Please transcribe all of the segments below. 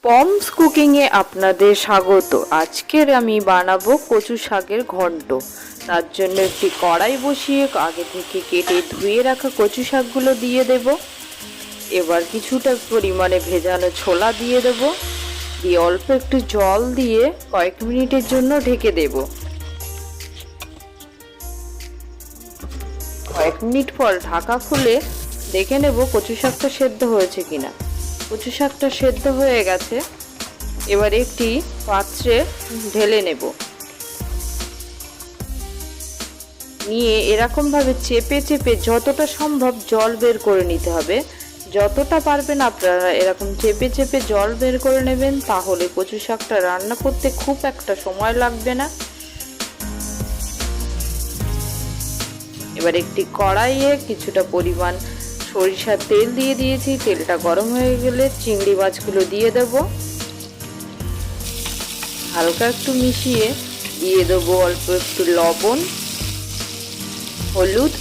পমস কুকিংয়ে আপনাদের স্বাগত। আজকের আমি বানাবো কচু শাকের ঘন্ট। তার জন্য একটি কড়াই বসিয়ে আগে থেকে কেটে ধুয়ে রাখা কচু শাকগুলো দিয়ে দেব। এবার কিছুটা পরিমাণে ভেজানো ছোলা দিয়ে দেব, দিয়ে অল্প একটু জল দিয়ে কয়েক মিনিটের জন্য ঢেকে দেব। কয়েক মিনিট পর ঢাকা খুলে দেখে নেব কচু শাকটা সেদ্ধ হয়েছে কিনা। কচু শাকটা সেদ্ধ হয়ে গেছে। এবার একটি পাত্রে ঢেলে নেব, নিয়ে এরকম ভাবে চেপে চেপে যতটা সম্ভব জল বের করে নিতে হবে। যতটা পারবেন আপনারা এরকম চেপে চেপে জল বের করে নেবেন, তাহলে কচু শাকটা রান্না করতে খুব একটা সময় লাগবে না। এবার একটি কড়াইয়ে কিছুটা পরিমাণ সরিষার তেল দিয়ে দিয়েছি। তেলটা গরম হয়ে গেলে চিংড়ি মাছগুলো দিয়ে দেব, হালকা একটু মিশিয়ে দিয়ে দেবো অল্প একটু লবণ, হলুদ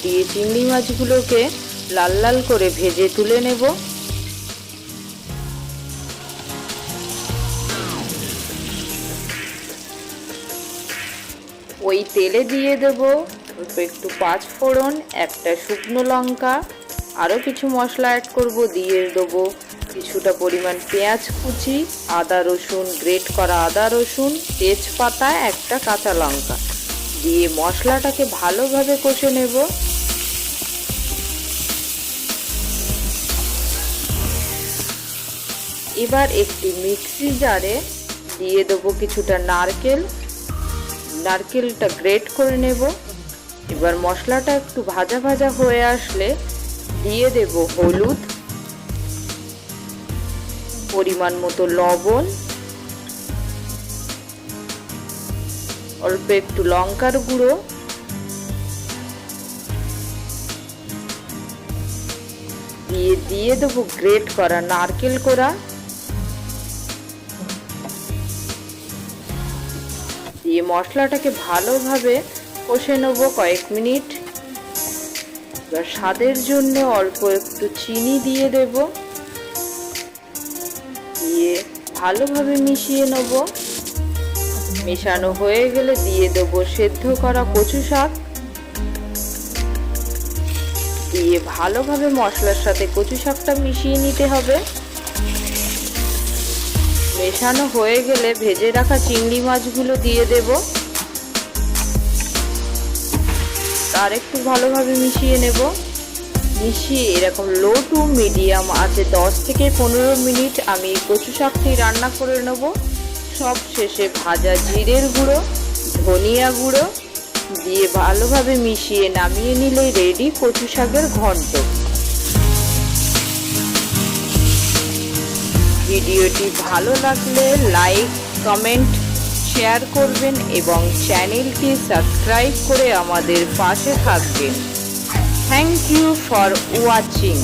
দিয়ে চিংড়ি মাছগুলোকে লাল লাল করে ভেজে তুলে নেব। ওই তেলে দিয়ে দেব অল্প একটু পাঁচফোড়ন, একটা শুকনো লঙ্কা, আরও কিছু মশলা অ্যাড করব। দিয়ে দেবো কিছুটা পরিমাণ পেঁয়াজ কুচি, আদা রসুন গ্রেট করা আদা রসুন, তেজপাতা, একটা কাঁচা লঙ্কা দিয়ে মশলাটাকে ভালোভাবে কষে নেব। এবার একটি মিক্সি জারে দিয়ে দেবো কিছুটা নারকেলটা গ্রেট করে নেব। এবার মশলাটা একটু ভাজা ভাজা হয়ে আসলে দিয়ে দেব হলুদ, পরিমাণ মতো লবণ, অল্প একটু লঙ্কার গুঁড়ো, দিয়ে দেবো গ্রেট করা নারকেল কোড়া, দিয়ে মশলাটাকে ভালোভাবে কষে নেব কয়েক মিনিট। এবার স্বাদের জন্য অল্প একটু চিনি দিয়ে দেব, দিয়ে ভালোভাবে মিশিয়ে নেব। মেশানো হয়ে গেলে দিয়ে দেব সেদ্ধ করা কচু শাক, দিয়ে ভালোভাবে মশলার সাথে কচু শাকটা মিশিয়ে নিতে হবে। মেশানো হয়ে গেলে ভেজে রাখা চিংড়ি মাছগুলো দিয়ে দেব, আর একটু ভালোভাবে মিশিয়ে নেব। মিশিয়ে এরকম লো টু মিডিয়াম আছে 10 থেকে 15 মিনিট আমি কচু শাকটি রান্না করে নেব। সব শেষে ভাজা জিরের গুঁড়ো, ধনিয়া গুঁড়ো দিয়ে ভালোভাবে মিশিয়ে নামিয়ে নিলেই রেডি কচু শাকের ঘন্ট। ভিডিওটি ভালো লাগলে লাইক, কমেন্ট, শেয়ার করবেন এবং চ্যানেলটি সাবস্ক্রাইব করে আমাদের পাশে থাকবেন। Thank you for watching.